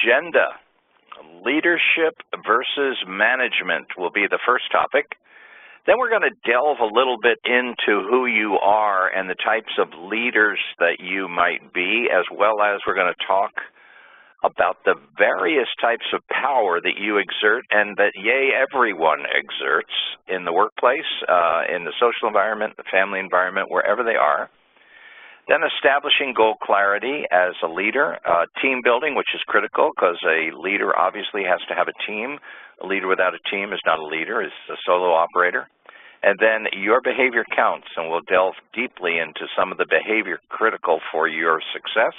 agenda. Leadership versus management will be the first topic. Then we're going to delve a little bit into who you are and the types of leaders that you might be, as well as we're going to talk about the various types of power that you exert and that, everyone exerts in the workplace, in the social environment, the family environment, wherever they are. Then establishing goal clarity as a leader, team building, which is critical because a leader obviously has to have a team. A leader without a team is not a leader, is a solo operator. And then your behavior counts, and we'll delve deeply into some of the behavior critical for your success.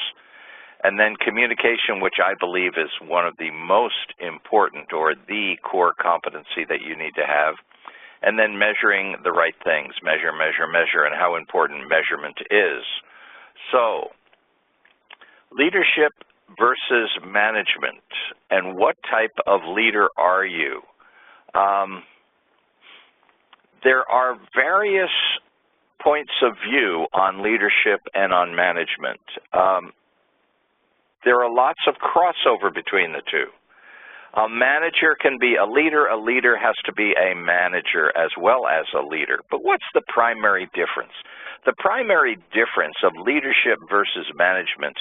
And then communication, which I believe is one of the most important or the core competency that you need to have. And then measuring the right things, measure, measure, measure, and how important measurement is. So, leadership versus management, and what type of leader are you? There are various points of view on leadership and on management. There are lots of crossover between the two. A manager can be a leader has to be a manager as well as a leader. But what's the primary difference? The primary difference of leadership versus management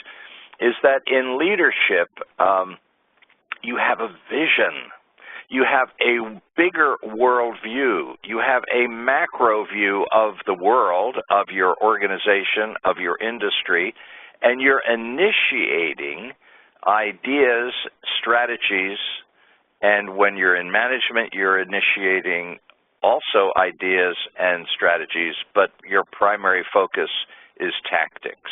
is that in leadership, you have a vision. You have a bigger world view. You have a macro view of the world, of your organization, of your industry, and you're initiating ideas, strategies, and when you're in management, you're initiating also ideas and strategies, but your primary focus is tactics.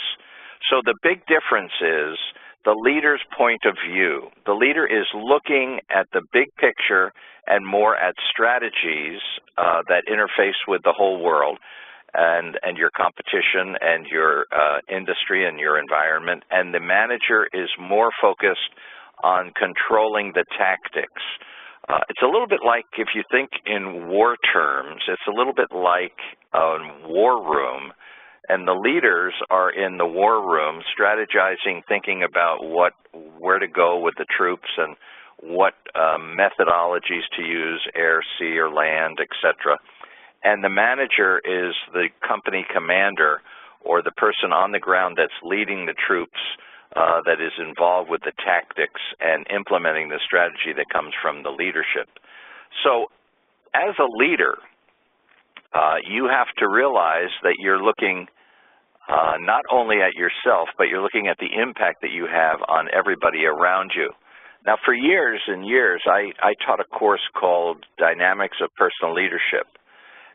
So the big difference is the leader's point of view. The leader is looking at the big picture and more at strategies that interface with the whole world and your competition and your industry and your environment. And the manager is more focused on controlling the tactics. It's a little bit like, if you think in war terms, it's a little bit like a war room, and the leaders are in the war room strategizing, thinking about where to go with the troops and what methodologies to use, air, sea, or land, etc. And the manager is the company commander or the person on the ground that's leading the troops that is involved with the tactics and implementing the strategy that comes from the leadership. So as a leader, you have to realize that you're looking not only at yourself, but you're looking at the impact that you have on everybody around you. Now, for years and years, I taught a course called Dynamics of Personal Leadership.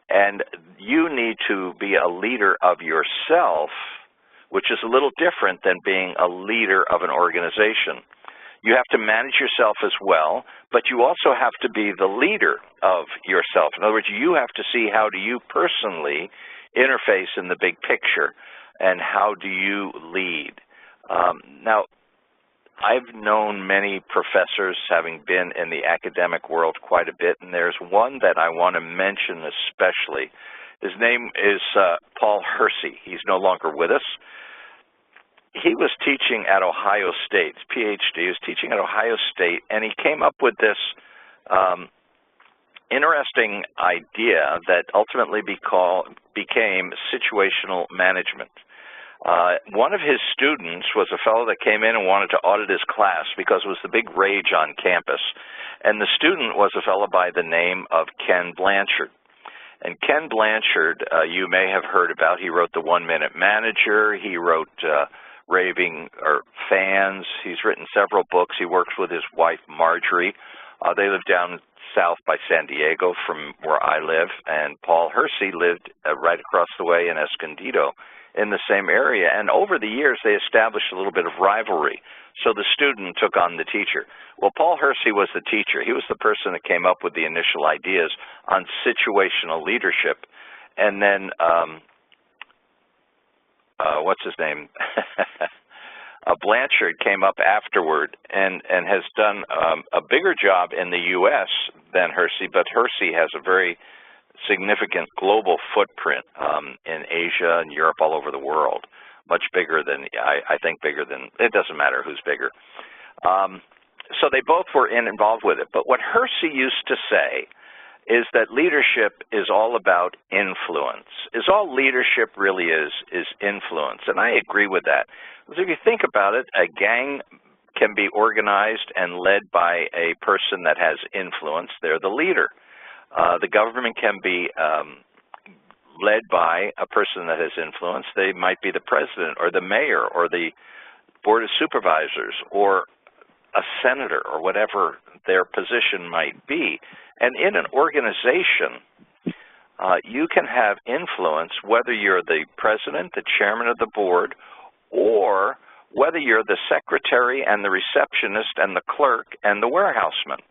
And you need to be a leader of yourself, which is a little different than being a leader of an organization. You have to manage yourself as well, but you also have to be the leader of yourself. In other words, you have to see how do you personally interface in the big picture and how do you lead. Now, I've known many professors, having been in the academic world quite a bit, and there's one that I want to mention especially. His name is Paul Hersey. He's no longer with us. He was teaching at Ohio State, PhD. He was teaching at Ohio State, and he came up with this interesting idea that ultimately became situational management. One of his students was a fellow that came in and wanted to audit his class because it was the big rage on campus. And the student was a fellow by the name of Ken Blanchard. And Ken Blanchard, you may have heard about. He wrote The 1 Minute Manager. He wrote Raving Fans. He's written several books. He works with his wife, Marjorie. They live down south by San Diego from where I live. And Paul Hersey lived right across the way in Escondido in the same area. And over the years, they established a little bit of rivalry. So the student took on the teacher. Well, Paul Hersey was the teacher. He was the person that came up with the initial ideas on situational leadership. And then, what's his name? Blanchard came up afterward and has done a bigger job in the U.S. than Hersey, but Hersey has a very significant global footprint in Asia and Europe, all over the world. Much bigger than, I think bigger than, it doesn't matter who's bigger. so they both were involved with it. But what Hersey used to say is that leadership is all about influence, is all leadership really is influence. And I agree with that. Because if you think about it, a gang can be organized and led by a person that has influence. They're the leader. The government can be led by a person that has influence. They might be the president or the mayor or the board of supervisors or a senator or whatever their position might be. And in an organization, you can have influence whether you're the president, the chairman of the board, or whether you're the secretary and the receptionist and the clerk and the warehouseman.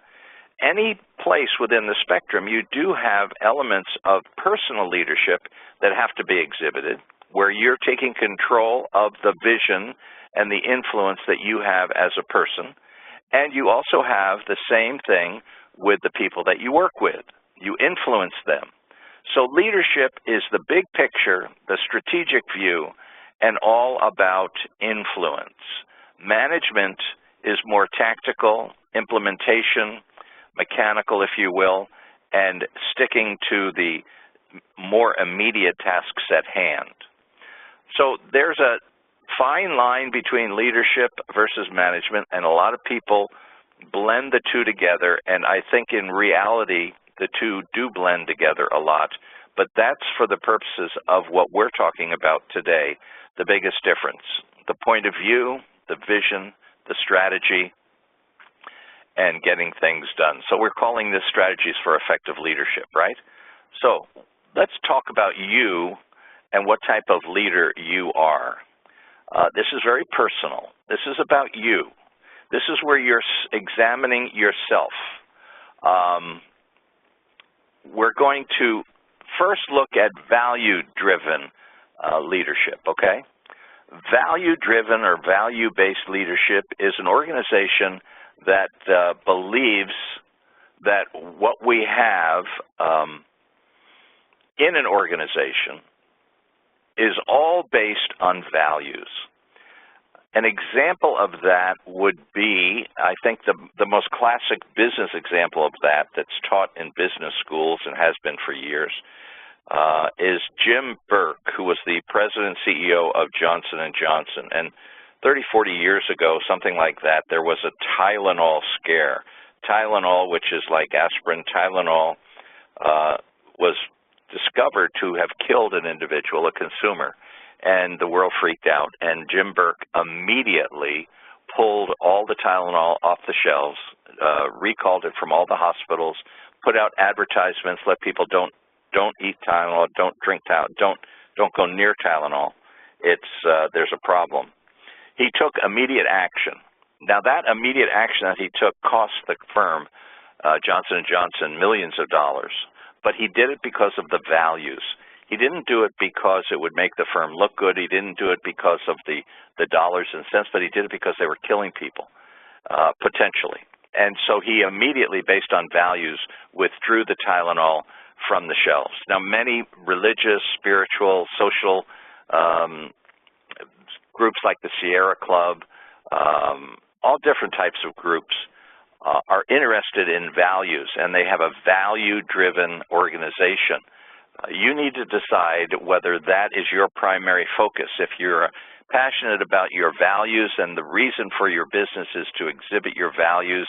Any place within the spectrum, you do have elements of personal leadership that have to be exhibited, where you're taking control of the vision and the influence that you have as a person. And you also have the same thing with the people that you work with. You influence them. So leadership is the big picture, the strategic view, and all about influence. Management is more tactical, implementation, mechanical, if you will, and sticking to the more immediate tasks at hand. So there's a fine line between leadership versus management, and a lot of people blend the two together, and I think in reality the two do blend together a lot, but that's for the purposes of what we're talking about today, the biggest difference. The point of view, the vision, the strategy, and getting things done. So we're calling this Strategies for Effective Leadership, right? So let's talk about you and what type of leader you are. This is very personal. This is about you. This is where you're examining yourself. We're going to first look at value-driven leadership, okay? Value-driven or value-based leadership is an organization that believes that what we have in an organization is all based on values. An example of that would be, I think the most classic business example of that that's taught in business schools and has been for years is Jim Burke, who was the president and CEO of Johnson & Johnson. And 30, 40 years ago, something like that, there was a Tylenol scare. Tylenol, which is like aspirin, Tylenol was discovered to have killed an individual, a consumer, and the world freaked out. And Jim Burke immediately pulled all the Tylenol off the shelves, recalled it from all the hospitals, put out advertisements, let people don't eat Tylenol, don't drink Tylenol, don't go near Tylenol. There's a problem. He took immediate action. Now that immediate action that he took cost the firm, Johnson & Johnson, millions of dollars. But he did it because of the values. He didn't do it because it would make the firm look good. He didn't do it because of the dollars and cents, but he did it because they were killing people, potentially. And so he immediately, based on values, withdrew the Tylenol from the shelves. Now, many religious, spiritual, social groups like the Sierra Club, all different types of groups, are interested in values, and they have a value-driven organization. You need to decide whether that is your primary focus. If you're passionate about your values and the reason for your business is to exhibit your values,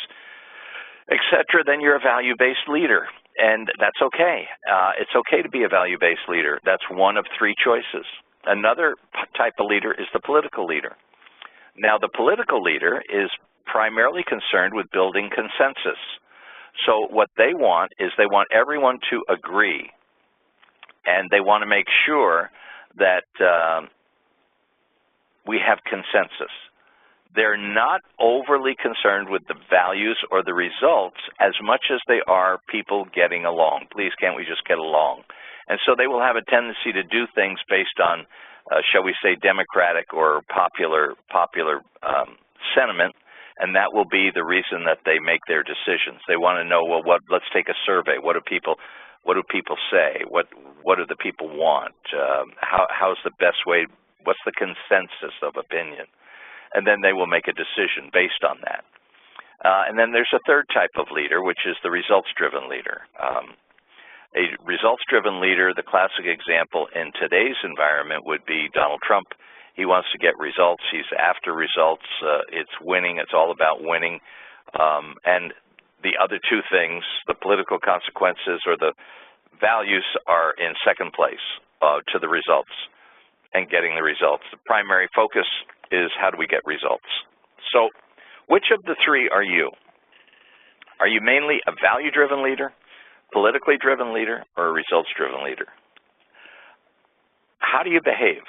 etc., then you're a value-based leader, and that's okay. It's okay to be a value-based leader. That's one of three choices. Another type of leader is the political leader. Now, the political leader is primarily concerned with building consensus. So what they want is they want everyone to agree, and they want to make sure that we have consensus. They're not overly concerned with the values or the results as much as they are people getting along. Please, can't we just get along? And so they will have a tendency to do things based on, shall we say, democratic or popular sentiment, and that will be the reason that they make their decisions. They want to know, well, let's take a survey. What do people say? What do the people want? How's the best way? What's the consensus of opinion? And then they will make a decision based on that. And then there's a third type of leader, which is the results-driven leader. A results-driven leader, the classic example in today's environment would be Donald Trump. He wants to get results. He's after results. It's winning. It's all about winning. And the other two things, the political consequences or the values, are in second place to the results and getting the results. The primary focus is how do we get results. So which of the three are you? Are you mainly a value-driven leader, politically driven leader, or a results-driven leader? How do you behave?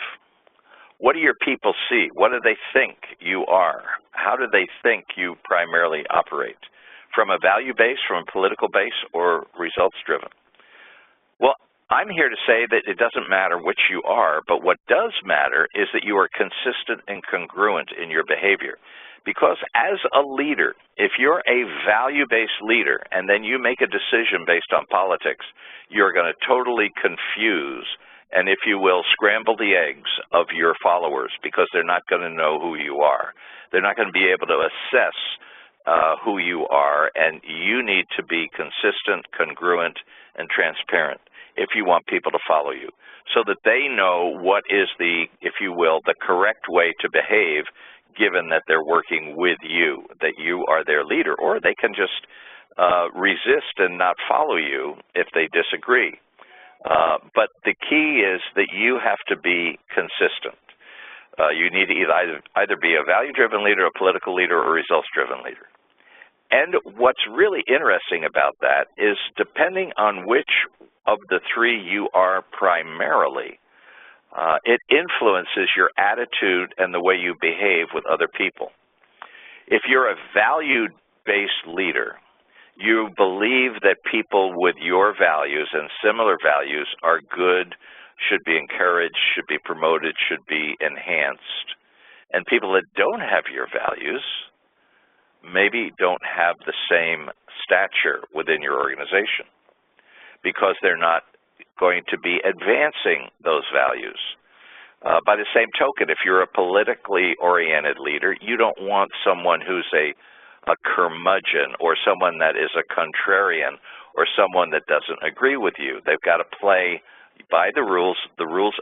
What do your people see? What do they think you are? How do they think you primarily operate? From a value base, from a political base, or results-driven? Well, I'm here to say that it doesn't matter which you are, but what does matter is that you are consistent and congruent in your behavior. Because as a leader, if you're a value-based leader and then you make a decision based on politics, you're going to totally confuse and, if you will, scramble the eggs of your followers, because they're not going to know who you are. They're not going to be able to assess who you are, and you need to be consistent, congruent, and transparent if you want people to follow you, so that they know what is the, if you will, the correct way to behave, given that they're working with you, that you are their leader, or they can just resist and not follow you if they disagree. But the key is that you have to be consistent. You need to either be a value-driven leader, a political leader, or a results-driven leader. And what's really interesting about that is, depending on which of the three you are primarily, it influences your attitude and the way you behave with other people. If you're a value-based leader, you believe that people with your values and similar values are good, should be encouraged, should be promoted, should be enhanced. And people that don't have your values maybe don't have the same stature within your organization, because they're not going to be advancing those values. By the same token, if you're a politically oriented leader, you don't want someone who's a curmudgeon, or someone that is a contrarian, or someone that doesn't agree with you. They've got to play by the rules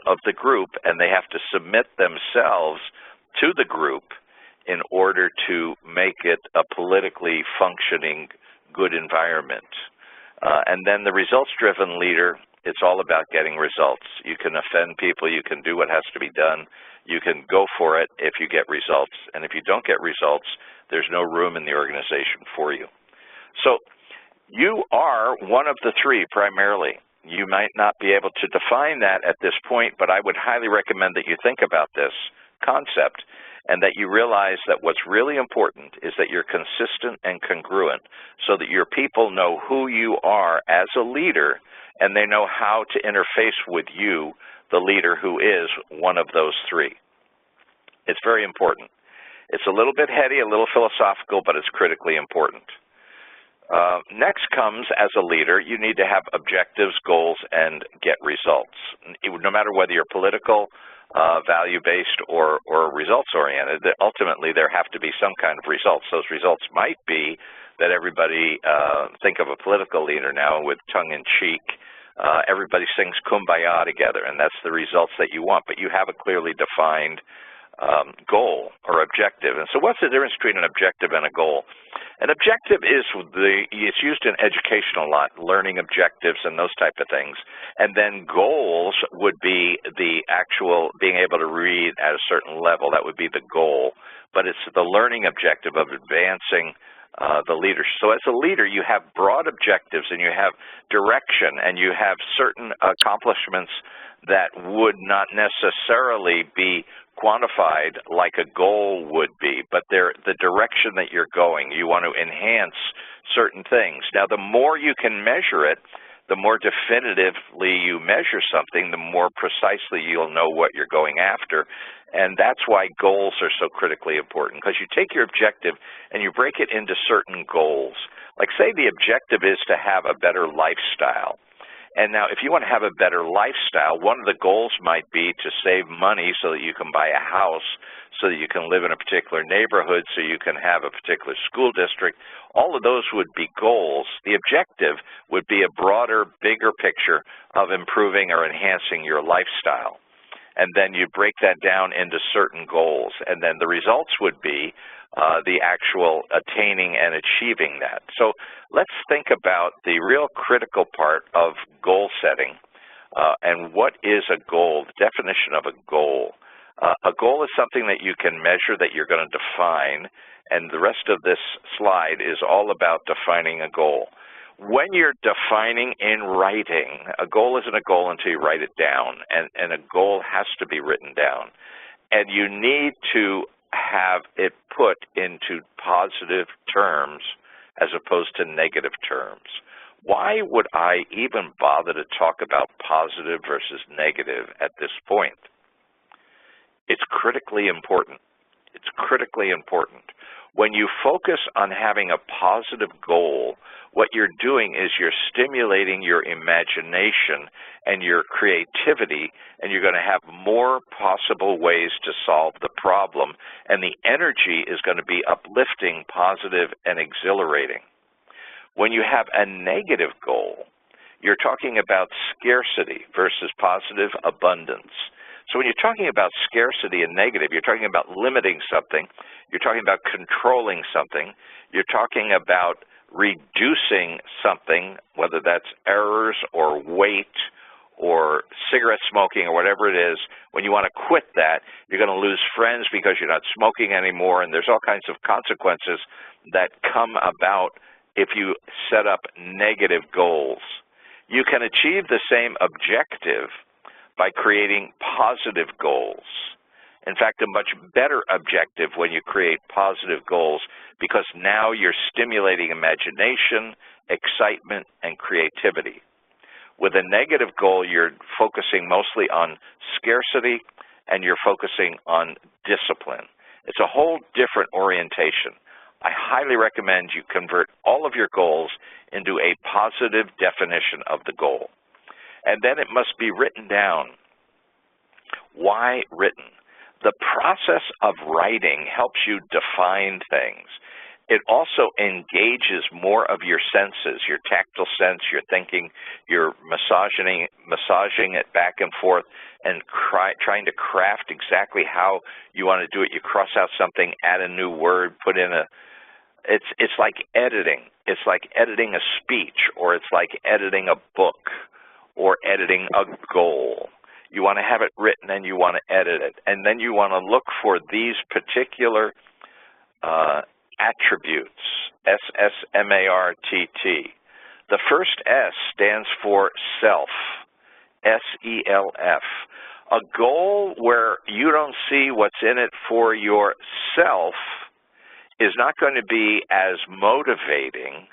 of the group, and they have to submit themselves to the group in order to make it a politically functioning, good environment. And then the results-driven leader, it's all about getting results. You can offend people, you can do what has to be done, you can go for it if you get results. And if you don't get results, there's no room in the organization for you. So you are one of the three primarily. You might not be able to define that at this point, but I would highly recommend that you think about this concept, and that you realize that what's really important is that you're consistent and congruent, so that your people know who you are as a leader, and they know how to interface with you, the leader who is one of those three. It's very important. It's a little bit heady, a little philosophical, but it's critically important. Next comes, as a leader, you need to have objectives, goals, and get results. No matter whether you're political, value-based, or results-oriented, ultimately there have to be some kind of results. Those results might be that everybody, think of a political leader now with tongue-in-cheek, everybody sings Kumbaya together, and that's the results that you want, but you have a clearly defined goal or objective. And so what's the difference between an objective and a goal? An objective is it's used in education a lot, learning objectives and those type of things. And then goals would be the actual being able to read at a certain level. That would be the goal. But it's the learning objective of advancing the leader. So as a leader, you have broad objectives, and you have direction, and you have certain accomplishments that would not necessarily be quantified like a goal would be, but they're the direction that you're going. You want to enhance certain things. Now, the more you can measure it, the more definitively you measure something, the more precisely you'll know what you're going after. And that's why goals are so critically important, because you take your objective and you break it into certain goals. Like, say the objective is to have a better lifestyle. And now, if you want to have a better lifestyle, one of the goals might be to save money so that you can buy a house, so that you can live in a particular neighborhood, so you can have a particular school district. All of those would be goals. The objective would be a broader, bigger picture of improving or enhancing your lifestyle. And then you break that down into certain goals, and then the results would be the actual attaining and achieving that. So let's think about the real critical part of goal setting and what is a goal, the definition of a goal. A goal is something that you can measure, that you're going to define, and the rest of this slide is all about defining a goal. When you're defining in writing, a goal isn't a goal until you write it down, and a goal has to be written down. And you need to have it put into positive terms as opposed to negative terms. Why would I even bother to talk about positive versus negative at this point? It's critically important. It's critically important. When you focus on having a positive goal, what you're doing is you're stimulating your imagination and your creativity, and you're going to have more possible ways to solve the problem, and the energy is going to be uplifting, positive, and exhilarating. When you have a negative goal, you're talking about scarcity versus positive abundance. So when you're talking about scarcity and negative, you're talking about limiting something, you're talking about controlling something, you're talking about reducing something, whether that's errors or weight or cigarette smoking or whatever it is. When you want to quit that, you're going to lose friends because you're not smoking anymore, and there's all kinds of consequences that come about if you set up negative goals. You can achieve the same objective by creating positive goals. In fact, a much better objective when you create positive goals, because now you're stimulating imagination, excitement, and creativity. With a negative goal, you're focusing mostly on scarcity and you're focusing on discipline. It's a whole different orientation. I highly recommend you convert all of your goals into a positive definition of the goal. And then it must be written down. Why written? The process of writing helps you define things. It also engages more of your senses, your tactile sense, your thinking, you're massaging it back and forth and trying to craft exactly how you want to do it. You cross out something, add a new word, put in a... It's like editing. It's like editing a speech, or it's like editing a book, or editing a goal. You want to have it written and you want to edit it. And then you want to look for these particular attributes, S-S-M-A-R-T-T. The first S stands for self, S-E-L-F. A goal where you don't see what's in it for yourself is not going to be as motivating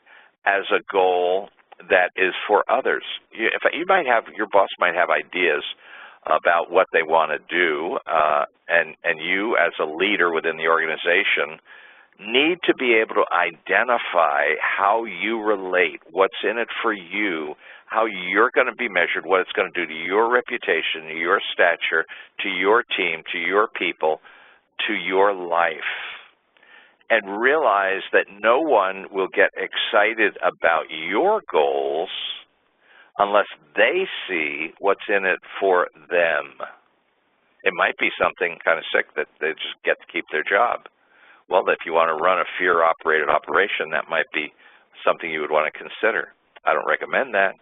as a goal that is for others. Your boss might have ideas about what they want to do, and you as a leader within the organization need to be able to identify how you relate, what's in it for you, how you're going to be measured, what it's going to do to your reputation, to your stature, to your team, to your people, to your life. And realize that no one will get excited about your goals unless they see what's in it for them. It might be something kind of sick that they just get to keep their job. Well, if you want to run a fear-operated operation, that might be something you would want to consider. I don't recommend that,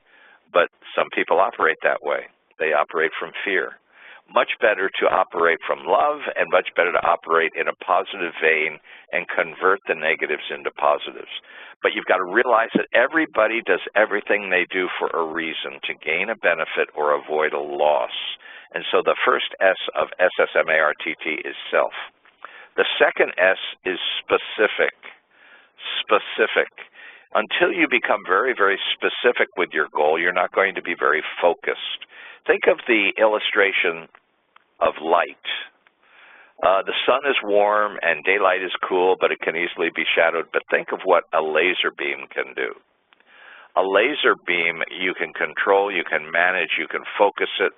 but some people operate that way. They operate from fear. Much better to operate from love, and much better to operate in a positive vein and convert the negatives into positives. But you've got to realize that everybody does everything they do for a reason, to gain a benefit or avoid a loss. And so the first S of SSMARTT is self. The second S is specific. Specific. Until you become very, very specific with your goal, you're not going to be very focused. Think of the illustration of light. The sun is warm and daylight is cool, but it can easily be shadowed. But think of what a laser beam can do. A laser beam you can control, you can manage, you can focus it,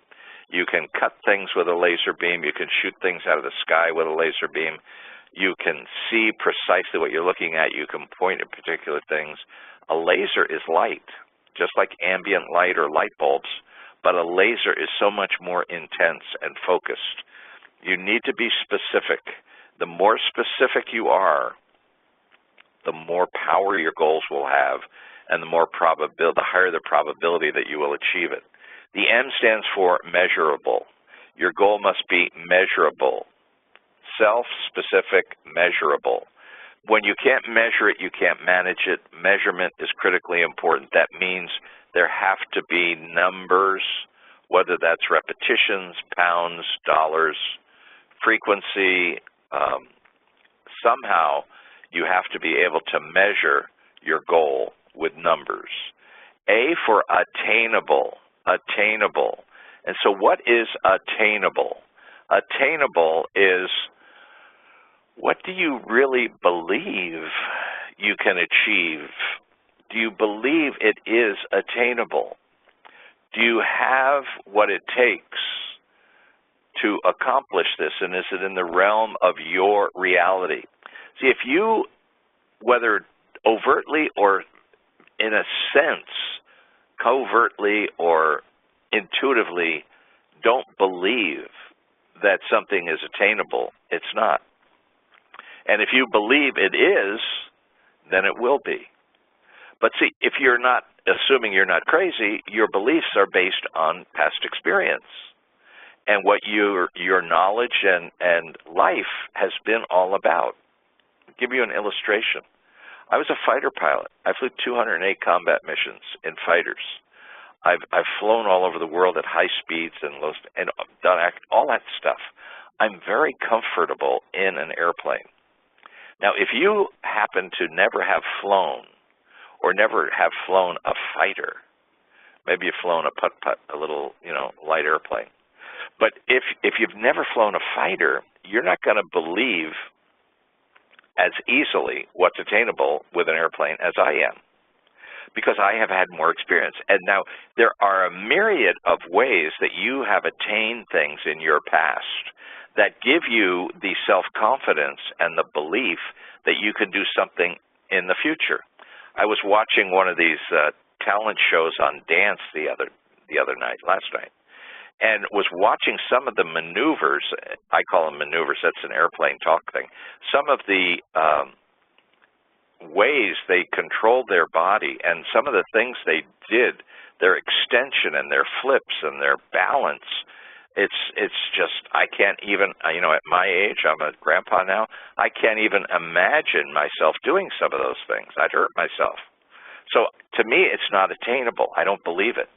you can cut things with a laser beam, you can shoot things out of the sky with a laser beam, you can see precisely what you're looking at, you can point at particular things. A laser is light, just like ambient light or light bulbs, but a laser is so much more intense and focused. You need to be specific. The more specific you are, the more power your goals will have, and the higher the probability that you will achieve it. The M stands for measurable. Your goal must be measurable, self-specific, measurable. When you can't measure it, you can't manage it. Measurement is critically important. That means there have to be numbers, whether that's repetitions, pounds, dollars, frequency. Somehow you have to be able to measure your goal with numbers. A for attainable, attainable. And so what is attainable? Attainable is, what do you really believe you can achieve? Do you believe it is attainable? Do you have what it takes to accomplish this, and is it in the realm of your reality? See, if you, whether overtly or in a sense, covertly or intuitively, don't believe that something is attainable, it's not. And if you believe it is, then it will be. But see, if you're not, assuming you're not crazy, your beliefs are based on past experience and what your knowledge and life has been all about. I'll give you an illustration. I was a fighter pilot. I flew 208 combat missions in fighters. I've flown all over the world at high speeds and done all that stuff. I'm very comfortable in an airplane. Now, if you happen to never have flown or never have flown a fighter, maybe you've flown a putt-putt, a little, light airplane. But if you've never flown a fighter, you're not going to believe as easily what's attainable with an airplane as I am, because I have had more experience. And now there are a myriad of ways that you have attained things in your past that give you the self-confidence and the belief that you can do something in the future. I was watching one of these talent shows on dance last night, and was watching some of the maneuvers. I call them maneuvers. That's an airplane talk thing. Some of the ways they controlled their body and some of the things they did, their extension and their flips and their balance, it's just, I can't even, at my age, I'm a grandpa now, I can't even imagine myself doing some of those things. I'd hurt myself. So to me, it's not attainable. I don't believe it.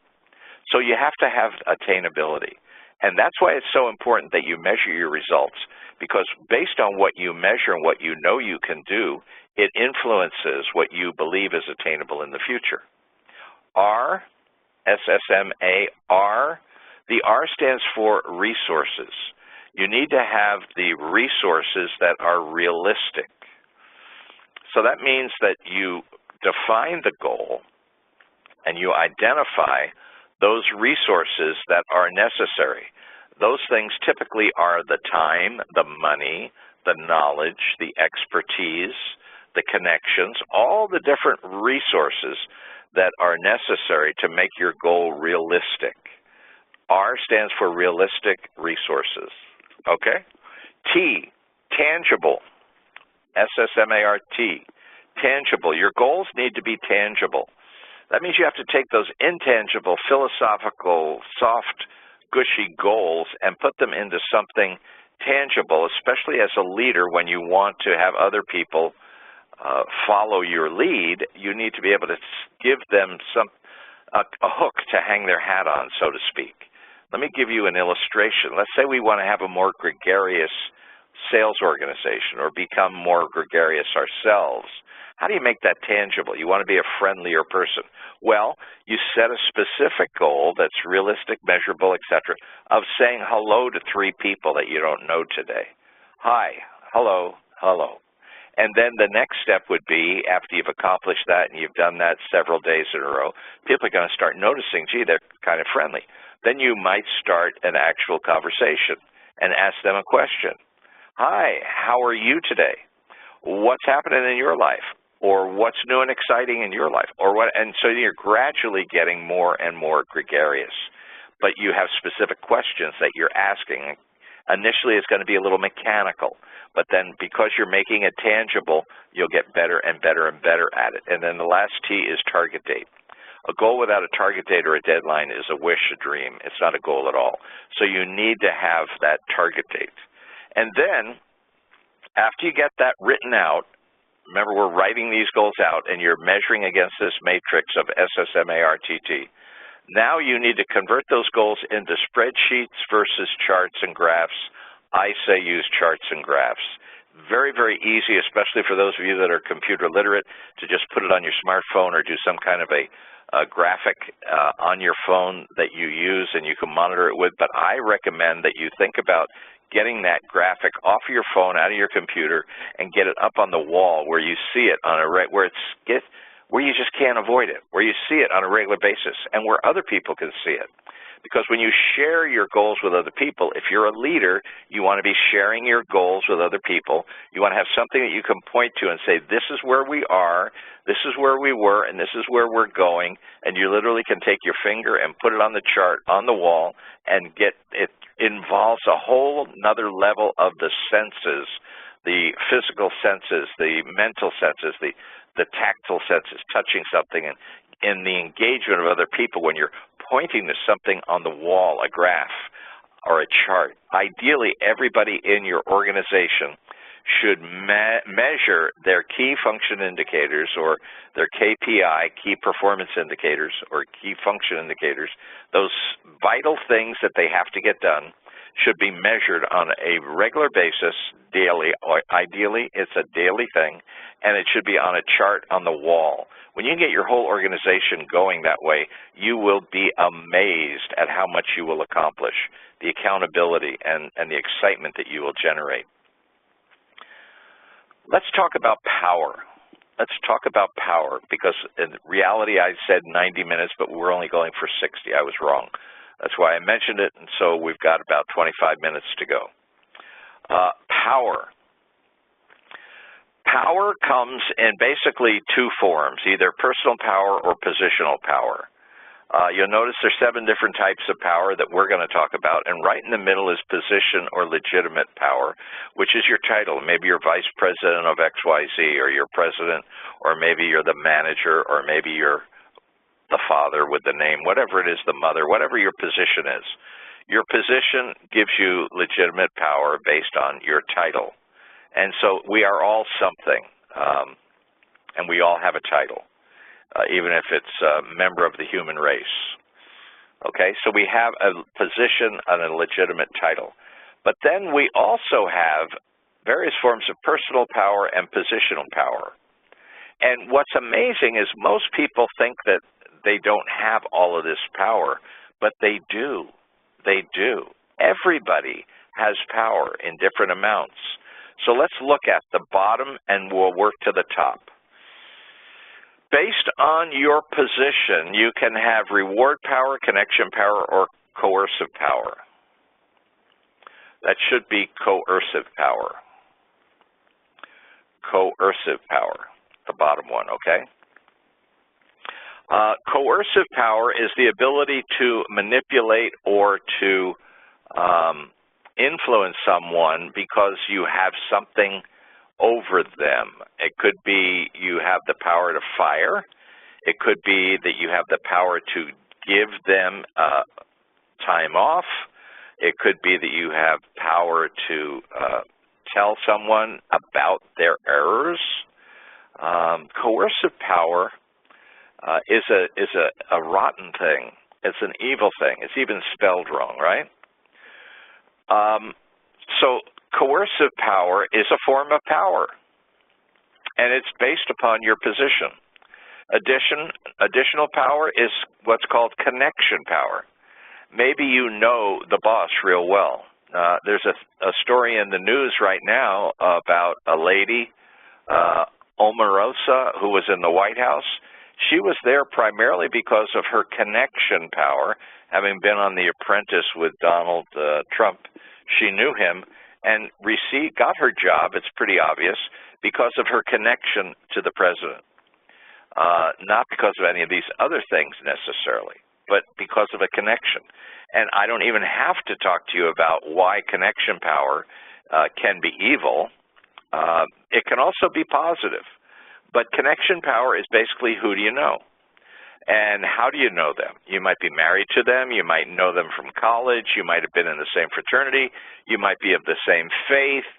So you have to have attainability. And that's why it's so important that you measure your results, because based on what you measure and what you know you can do, it influences what you believe is attainable in the future. R, SSMA, R. The R stands for resources. You need to have the resources that are realistic. So that means that you define the goal and you identify those resources that are necessary. Those things typically are the time, the money, the knowledge, the expertise, the connections, all the different resources that are necessary to make your goal realistic. R stands for realistic resources, okay? T, tangible, SSMART, tangible. Your goals need to be tangible. That means you have to take those intangible, philosophical, soft, gushy goals and put them into something tangible, especially as a leader. When you want to have other people follow your lead, you need to be able to give them a hook to hang their hat on, so to speak. Let me give you an illustration. Let's say we want to have a more gregarious sales organization or become more gregarious ourselves. How do you make that tangible? You want to be a friendlier person. Well, you set a specific goal that's realistic, measurable, etc., of saying hello to 3 people that you don't know today. Hi, hello, hello. And then the next step would be, after you've accomplished that and you've done that several days in a row, people are going to start noticing, gee, they're kind of friendly. Then you might start an actual conversation and ask them a question. Hi, how are you today? What's happening in your life? Or what's new and exciting in your life? Or what? And so you're gradually getting more and more gregarious. But you have specific questions that you're asking. Initially, it's going to be a little mechanical, but then because you're making it tangible, you'll get better and better and better at it. And then the last T is target date. A goal without a target date or a deadline is a wish, a dream. It's not a goal at all. So you need to have that target date. And then, after you get that written out, remember we're writing these goals out and you're measuring against this matrix of SSMARTT. Now you need to convert those goals into spreadsheets versus charts and graphs. I say use charts and graphs. Very, very easy, especially for those of you that are computer literate, to just put it on your smartphone or do some kind of a graphic on your phone that you use and you can monitor it with. But I recommend that you think about getting that graphic off of your phone, out of your computer, and get it up on the wall where you see it on where you just can't avoid it, where you see it on a regular basis, and where other people can see it. Because when you share your goals with other people, if you're a leader, you want to be sharing your goals with other people. You want to have something that you can point to and say, this is where we are, this is where we were, and this is where we're going. And you literally can take your finger and put it on the chart, on the wall, and get it involves a whole nother level of the senses, the physical senses, the mental senses, the tactile senses, touching something, and in the engagement of other people when you're pointing to something on the wall, a graph or a chart. Ideally, everybody in your organization should measure their key function indicators or their KPI, key performance indicators, or key function indicators. Those vital things that they have to get done should be measured on a regular basis, daily, or ideally it's a daily thing, and it should be on a chart on the wall. When you get your whole organization going that way, you will be amazed at how much you will accomplish, the accountability and the excitement that you will generate. Let's talk about power. Let's talk about power, because in reality I said 90 minutes, but we're only going for 60. I was wrong. That's why I mentioned it, and so we've got about 25 minutes to go. Power. Power comes in basically two forms, either personal power or positional power. You'll notice there's 7 different types of power that we're going to talk about, and right in the middle is position or legitimate power, which is your title. Maybe you're vice president of XYZ, or you're president, or maybe you're the manager, or maybe you're the father with the name, whatever it is, the mother, whatever your position is. Your position gives you legitimate power based on your title. And so we are all something, and we all have a title, even if it's a member of the human race. Okay, so we have a position and a legitimate title. But then we also have various forms of personal power and positional power. And what's amazing is most people think that they don't have all of this power, but they do. They do. Everybody has power in different amounts. So let's look at the bottom and we'll work to the top. Based on your position, you can have reward power, connection power, or coercive power. That should be coercive power. Coercive power, the bottom one, okay? Coercive power is the ability to manipulate or to influence someone because you have something over them. It could be you have the power to fire. It could be that you have the power to give them time off. It could be that you have power to tell someone about their errors. Coercive power is a rotten thing. It's an evil thing. It's even spelled wrong, right? So coercive power is a form of power, and it's based upon your position. Additional power is what's called connection power. Maybe you know the boss real well. There's a story in the news right now about a lady Omarosa, who was in the White House, she was there primarily because of her connection power. Having been on The Apprentice with Donald Trump, she knew him and got her job, it's pretty obvious, because of her connection to the president. Not because of any of these other things necessarily, but because of a connection. And I don't even have to talk to you about why connection power can be evil. It can also be positive. But connection power is basically, who do you know? And how do you know them? You might be married to them. You might know them from college. You might have been in the same fraternity. You might be of the same faith.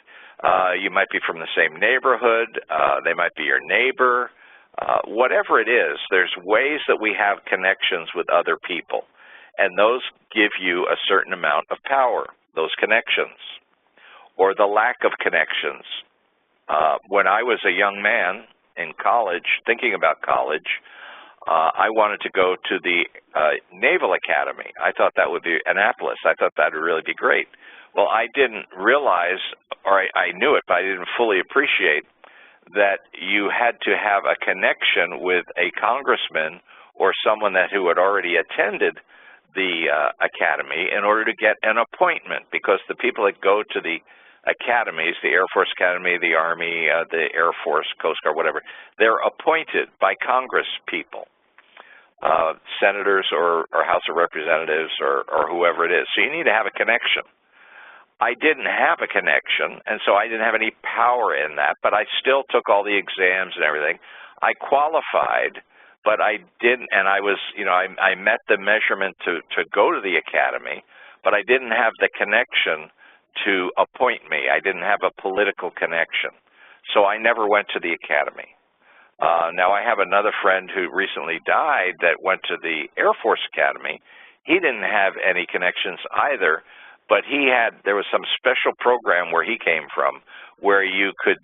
You might be from the same neighborhood. They might be your neighbor. Whatever it is, there's ways that we have connections with other people. And those give you a certain amount of power, those connections, or the lack of connections. When I was a young man in college, thinking about college, I wanted to go to the Naval Academy. I thought that would be Annapolis. I thought that would really be great. Well, I didn't realize, or I knew it, but I didn't fully appreciate that you had to have a connection with a congressman or someone who had already attended the academy in order to get an appointment, because the people that go to the academies, the Air Force Academy, the Army, the Air Force, Coast Guard, whatever, they're appointed by Congress people, senators or House of Representatives or whoever it is. So you need to have a connection. I didn't have a connection, and so I didn't have any power in that, but I still took all the exams and everything. I qualified, but I didn't, and I was, I met the measurement to go to the academy, but I didn't have the connection to appoint me. I didn't have a political connection. So I never went to the academy. Now I have another friend who recently died that went to the Air Force Academy. He didn't have any connections either, but there was some special program where he came from where you could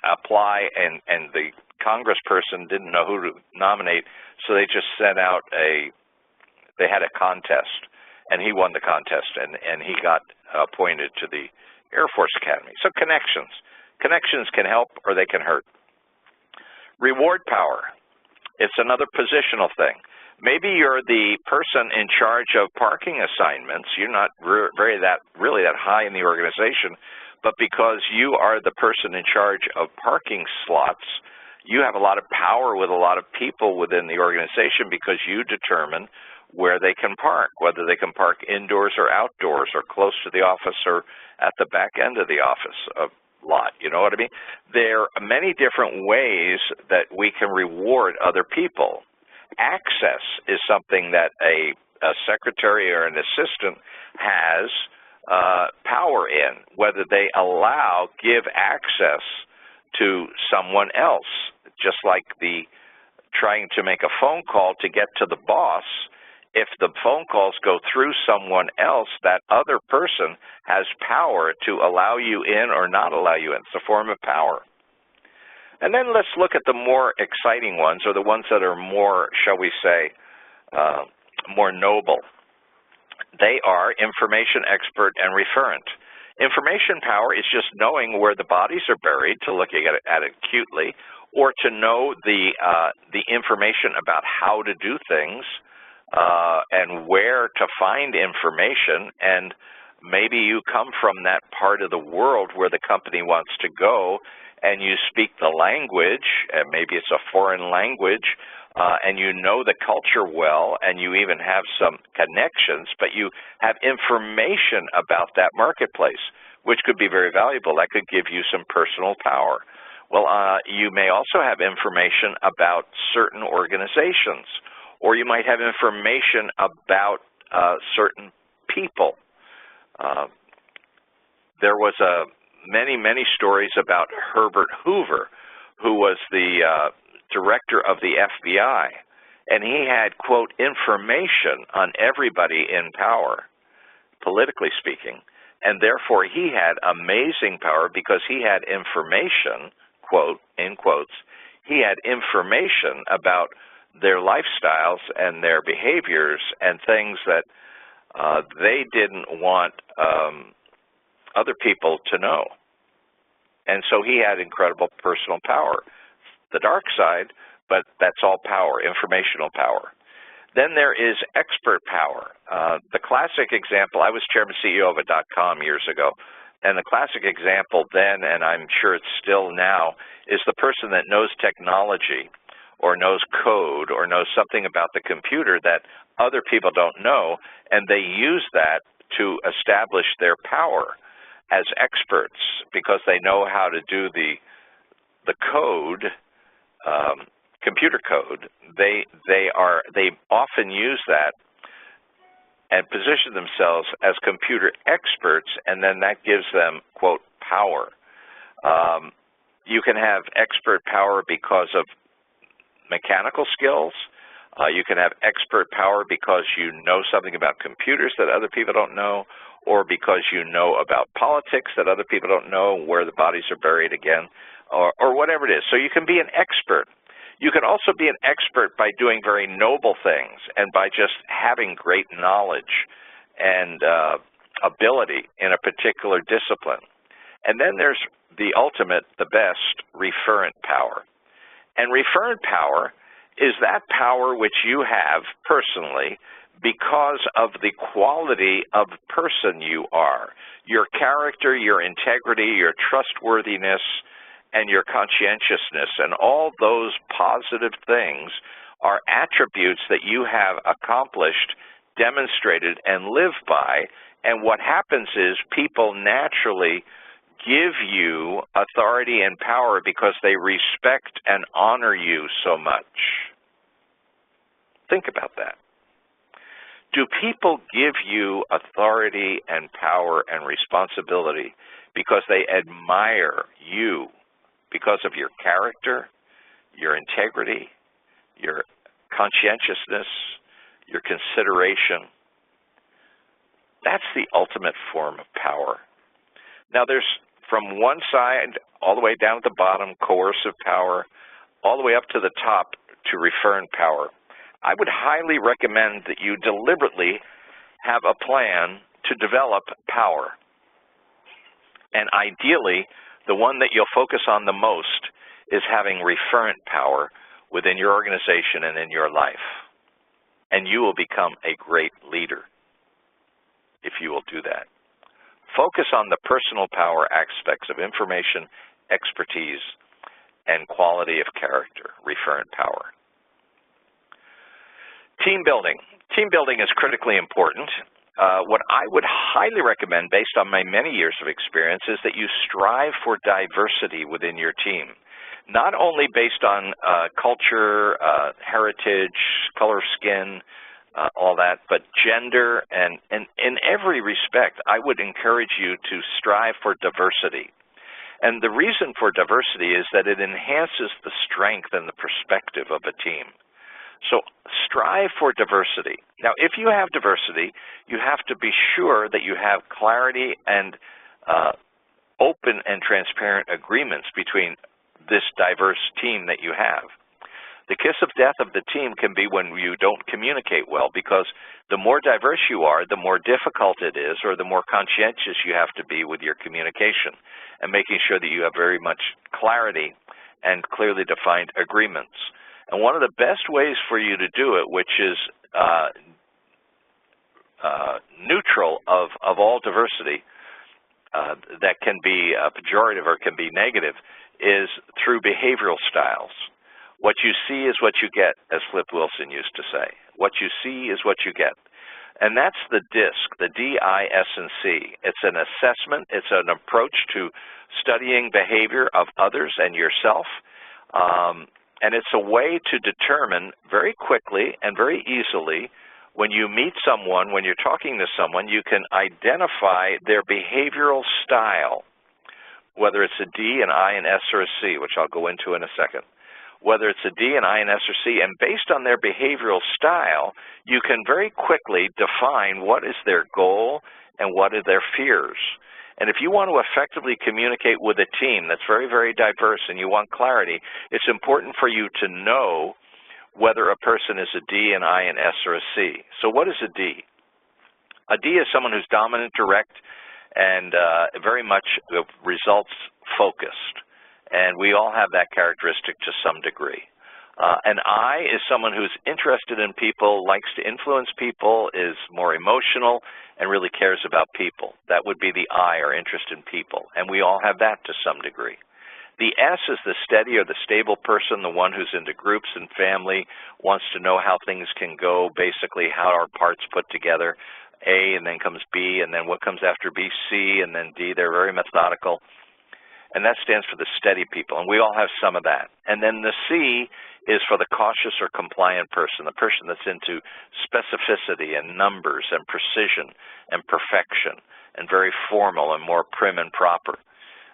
apply, and the congressperson didn't know who to nominate, so they just sent out they had a contest, and he won the contest, and he got appointed to the Air Force Academy. So connections. Connections can help or they can hurt. Reward power. It's another positional thing. Maybe you're the person in charge of parking assignments. You're not really that high in the organization, but because you are the person in charge of parking slots, you have a lot of power with a lot of people within the organization because you determine where they can park, whether they can park indoors or outdoors or close to the office or at the back end of the office lot. You know what I mean? There are many different ways that we can reward other people. Access is something that a secretary or an assistant has power in, whether they give access to someone else, just like trying to make a phone call to get to the boss. If the phone calls go through someone else, that other person has power to allow you in or not allow you in. It's a form of power. And then let's look at the more exciting ones, or the ones that are more, shall we say, more noble. They are information expert and referent. Information power is just knowing where the bodies are buried, to look at it acutely, or to know the information about how to do things, and where to find information, and maybe you come from that part of the world where the company wants to go, and you speak the language, and maybe it's a foreign language, and you know the culture well, and you even have some connections, but you have information about that marketplace, which could be very valuable. That could give you some personal power. Well, you may also have information about certain organizations, or you might have information about certain people. There was many stories about Herbert Hoover, who was the director of the FBI, and he had, quote, information on everybody in power, politically speaking, and therefore he had amazing power because he had information, quote, in quotes, he had information about their lifestyles and their behaviors and things that they didn't want other people to know. And so he had incredible personal power. The dark side, but that's all power, informational power. Then there is expert power. The classic example, I was chairman CEO of a .com years ago, and the classic example then, and I'm sure it's still now, is the person that knows technology or knows code or knows something about the computer that other people don't know, and they use that to establish their power as experts because they know how to do the code, computer code. They often use that and position themselves as computer experts, and then that gives them, quote, power. You can have expert power because of mechanical skills. You can have expert power because you know something about computers that other people don't know, or because you know about politics that other people don't know, where the bodies are buried again, or whatever it is. So you can be an expert. You can also be an expert by doing very noble things and by just having great knowledge and ability in a particular discipline. And then there's the ultimate, the best, referent power. And referent power is that power which you have personally because of the quality of person you are, your character, your integrity, your trustworthiness, and your conscientiousness, and all those positive things are attributes that you have accomplished, demonstrated, and live by, and what happens is people naturally give you authority and power because they respect and honor you so much. Think about that. Do people give you authority and power and responsibility because they admire you, because of your character, your integrity, your conscientiousness, your consideration? That's the ultimate form of power. Now there's, from one side all the way down at the bottom, coercive power, all the way up to the top to referent power. I would highly recommend that you deliberately have a plan to develop power. And ideally, the one that you'll focus on the most is having referent power within your organization and in your life. And you will become a great leader if you will do that. Focus on the personal power aspects of information, expertise, and quality of character, referent power. Team building. Team building is critically important. What I would highly recommend, based on my many years of experience, is that you strive for diversity within your team. Not only based on culture, heritage, color of skin, all that, but gender, and in every respect, I would encourage you to strive for diversity. And the reason for diversity is that it enhances the strength and the perspective of a team. So strive for diversity. Now, if you have diversity, you have to be sure that you have clarity and open and transparent agreements between this diverse team that you have. The kiss of death of the team can be when you don't communicate well, because the more diverse you are, the more difficult it is, or the more conscientious you have to be with your communication and making sure that you have very much clarity and clearly defined agreements. And one of the best ways for you to do it, which is neutral of all diversity, that can be pejorative or can be negative, is through behavioral styles. What you see is what you get, as Flip Wilson used to say. What you see is what you get. And that's the DISC, the D-I-S-C. It's an assessment. It's an approach to studying behavior of others and yourself. And it's a way to determine very quickly and very easily when you meet someone, when you're talking to someone, you can identify their behavioral style, whether it's a D, an I, an S, or a C, which I'll go into in a second. Whether it's a D, an I, an S, or C, and based on their behavioral style, you can very quickly define what is their goal and what are their fears. And if you want to effectively communicate with a team that's very, very diverse and you want clarity, it's important for you to know whether a person is a D, an I, an S, or a C. So what is a D? A D is someone who's dominant, direct, and very much results focused. And we all have that characteristic to some degree. An I is someone who's interested in people, likes to influence people, is more emotional, and really cares about people. That would be the I, or interest in people. And we all have that to some degree. The S is the steady or the stable person, the one who's into groups and family, wants to know how things can go, basically how our parts put together. A, and then comes B, and then what comes after B, C, and then D. They're very methodical. And that stands for the steady people, and we all have some of that. And then the C is for the cautious or compliant person, the person that's into specificity and numbers and precision and perfection and very formal and more prim and proper.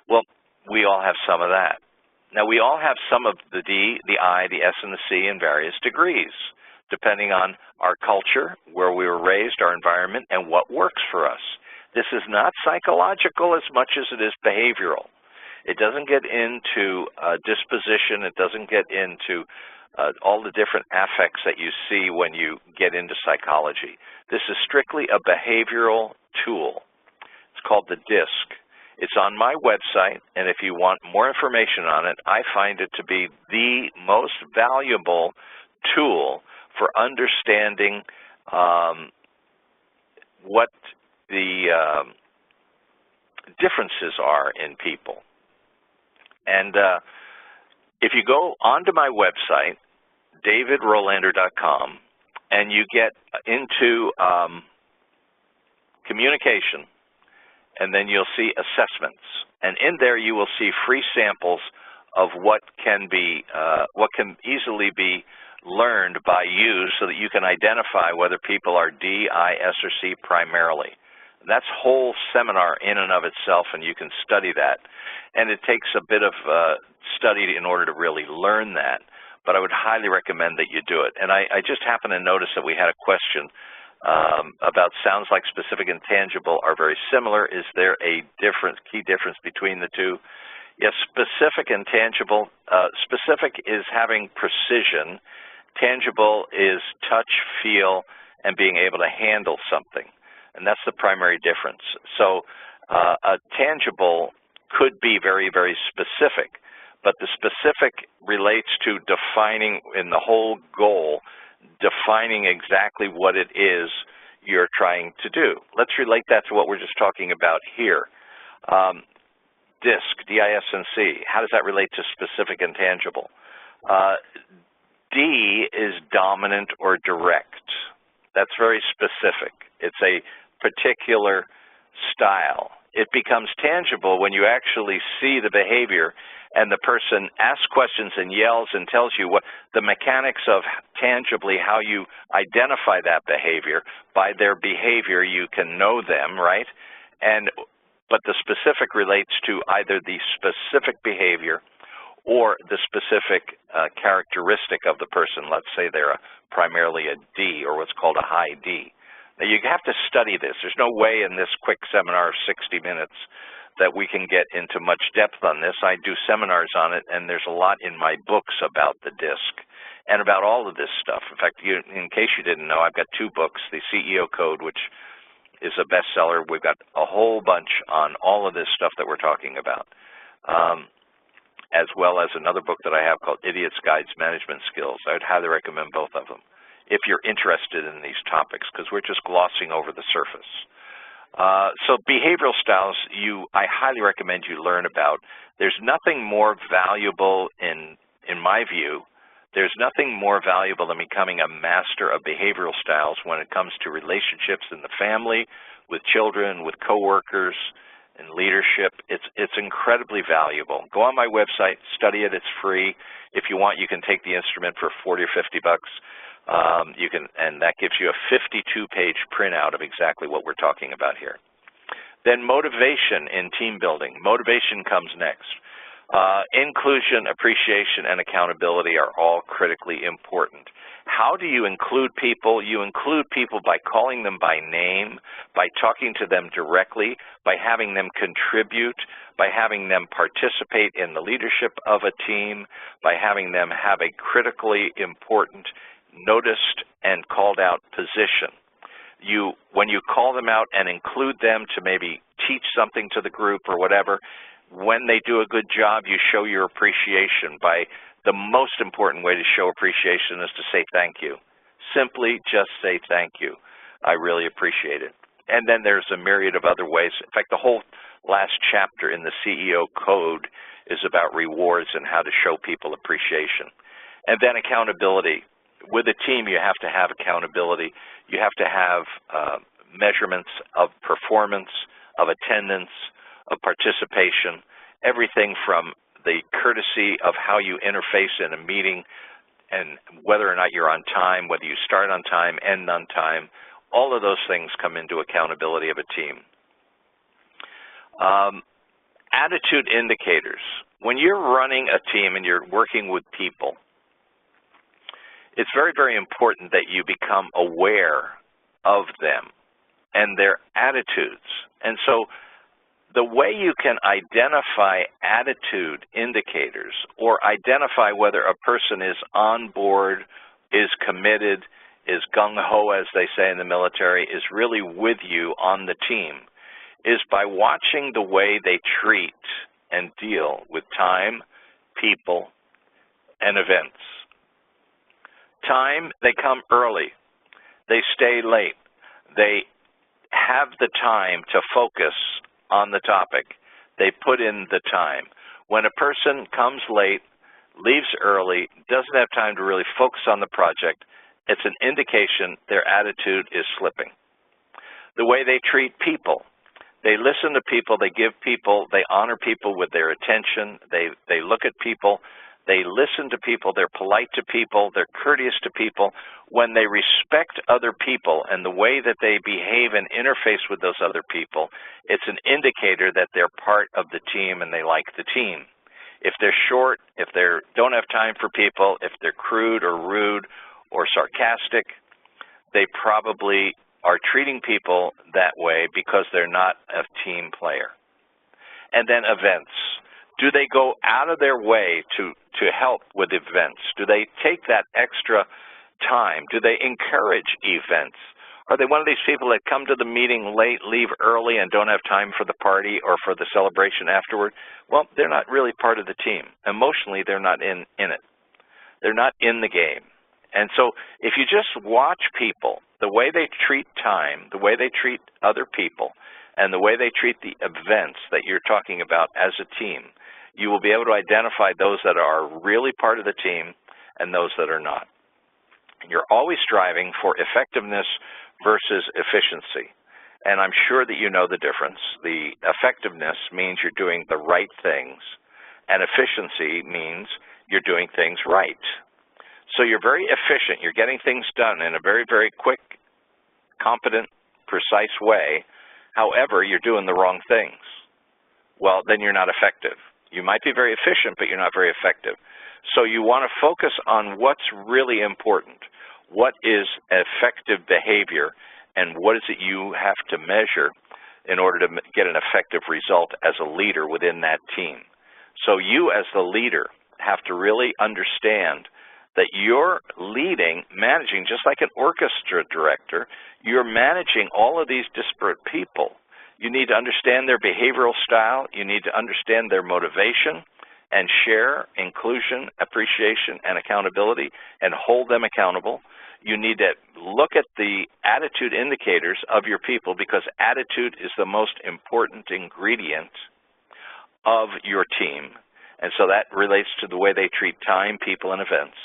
Well, we all have some of that. Now, we all have some of the D, the I, the S, and the C in various degrees, depending on our culture, where we were raised, our environment, and what works for us. This is not psychological as much as it is behavioral. It doesn't get into disposition. It doesn't get into all the different affects that you see when you get into psychology. This is strictly a behavioral tool. It's called the DISC. It's on my website, and if you want more information on it, I find it to be the most valuable tool for understanding what the differences are in people. And if you go onto my website, davidrolander.com, and you get into communication, and then you'll see assessments. And in there you will see free samples of what can easily be learned by you so that you can identify whether people are D, I, S, or C primarily. That's a whole seminar in and of itself, and you can study that. And it takes a bit of study in order to really learn that, but I would highly recommend that you do it. And I just happened to notice that we had a question about sounds like specific and tangible are very similar. Is there a key difference between the two? Yes, specific and tangible. Specific is having precision. Tangible is touch, feel, and being able to handle something. And that's the primary difference. So a tangible could be very, very specific, but the specific relates to defining in the whole goal, defining exactly what it is you're trying to do. Let's relate that to what we're just talking about here. DISC, D-I-S-N-C, how does that relate to specific and tangible? D is dominant or direct. That's very specific. It's a particular style. It becomes tangible when you actually see the behavior and the person asks questions and yells and tells you what the mechanics of tangibly how you identify that behavior. By their behavior, you can know them, right? But the specific relates to either the specific behavior or the specific characteristic of the person. Let's say they're primarily a D, or what's called a high D. Now, you have to study this. There's no way in this quick seminar of 60 minutes that we can get into much depth on this. I do seminars on it, and there's a lot in my books about the DISC and about all of this stuff. In fact, in case you didn't know, I've got 2 books, The CEO Code, which is a bestseller. We've got a whole bunch on all of this stuff that we're talking about, as well as another book that I have called Idiot's Guide to Management Skills. I would highly recommend both of them if you're interested in these topics, because we're just glossing over the surface. So behavioral styles, I highly recommend you learn about. There's nothing more valuable, in my view, there's nothing more valuable than becoming a master of behavioral styles when it comes to relationships in the family, with children, with coworkers, and leadership. It's incredibly valuable. Go on my website, study it. It's free. If you want, you can take the instrument for $40 or $50. And that gives you a 52-page printout of exactly what we're talking about here. Then motivation in team building. Motivation comes next. Inclusion, appreciation, and accountability are all critically important. How do you include people? You include people by calling them by name, by talking to them directly, by having them contribute, by having them participate in the leadership of a team, by having them have a critically important, noticed, and called out position. When you call them out and include them to maybe teach something to the group or whatever, when they do a good job, you show your appreciation by the most important way to show appreciation is to say thank you. Simply just say thank you. I really appreciate it. And then there's a myriad of other ways. In fact, the whole last chapter in the CEO Code is about rewards and how to show people appreciation. And then accountability. With a team, you have to have accountability. You have to have measurements of performance, of attendance, of participation, everything from the courtesy of how you interface in a meeting and whether or not you're on time, whether you start on time, end on time. All of those things come into accountability of a team. Attitude indicators. When you're running a team and you're working with people, it's very, very important that you become aware of them and their attitudes. And so the way you can identify attitude indicators or identify whether a person is on board, is committed, is gung-ho, as they say in the military, is really with you on the team, is by watching the way they treat and deal with time, people, and events. Time, they come early. They stay late. They have the time to focus on the topic. They put in the time. When a person comes late, leaves early, doesn't have time to really focus on the project, it's an indication their attitude is slipping. The way they treat people. They listen to people, they give people, they honor people with their attention, they look at people, they listen to people, they're polite to people, they're courteous to people. When they respect other people and the way that they behave and interface with those other people, it's an indicator that they're part of the team and they like the team. If they're short, if they don't have time for people, if they're crude or rude or sarcastic, they probably are treating people that way because they're not a team player. And then events. Do they go out of their way to help with events? Do they take that extra time? Do they encourage events? Are they one of these people that come to the meeting late, leave early, and don't have time for the party or for the celebration afterward? Well, they're not really part of the team. Emotionally, they're not in it. They're not in the game. And so if you just watch people, the way they treat time, the way they treat other people, and the way they treat the events that you're talking about as a team, you will be able to identify those that are really part of the team and those that are not. You're always striving for effectiveness versus efficiency. And I'm sure that you know the difference. The effectiveness means you're doing the right things, and efficiency means you're doing things right. So you're very efficient. You're getting things done in a very, very quick, competent, precise way. However, you're doing the wrong things. Well, then you're not effective. You might be very efficient, but you're not very effective. So you want to focus on what's really important. What is effective behavior, and what is it you have to measure in order to get an effective result as a leader within that team? So you as the leader have to really understand that you're leading, managing, just like an orchestra director, you're managing all of these disparate people. You need to understand their behavioral style, you need to understand their motivation, and share inclusion, appreciation, and accountability, and hold them accountable. You need to look at the attitude indicators of your people, because attitude is the most important ingredient of your team. And so that relates to the way they treat time, people, and events.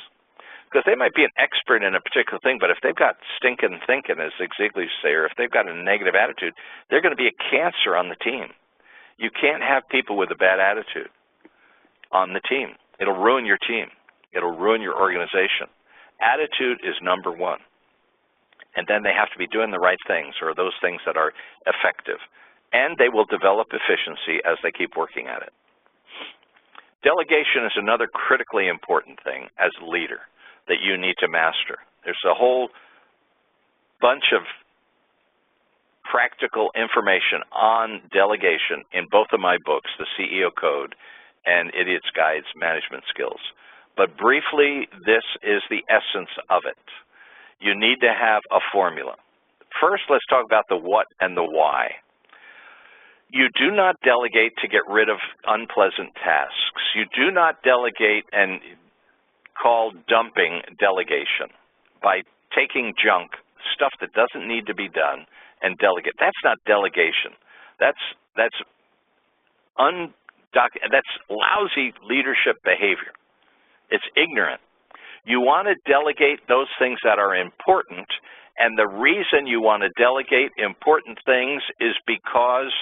Because they might be an expert in a particular thing, but if they've got stinking thinking, as Zig Ziglar used to say, or if they've got a negative attitude, they're going to be a cancer on the team. You can't have people with a bad attitude on the team. It'll ruin your team. It'll ruin your organization. Attitude is number one. And then they have to be doing the right things, or those things that are effective. And they will develop efficiency as they keep working at it. Delegation is another critically important thing as a leader that you need to master. There's a whole bunch of practical information on delegation in both of my books, The CEO Code and Idiot's Guides, Management Skills. But briefly, this is the essence of it. You need to have a formula. First, let's talk about the what and the why. You do not delegate to get rid of unpleasant tasks. You do not delegate and call dumping delegation by taking junk, stuff that doesn't need to be done, and delegate. That's not delegation. That's lousy leadership behavior. It's ignorant. You want to delegate those things that are important, and the reason you want to delegate important things is because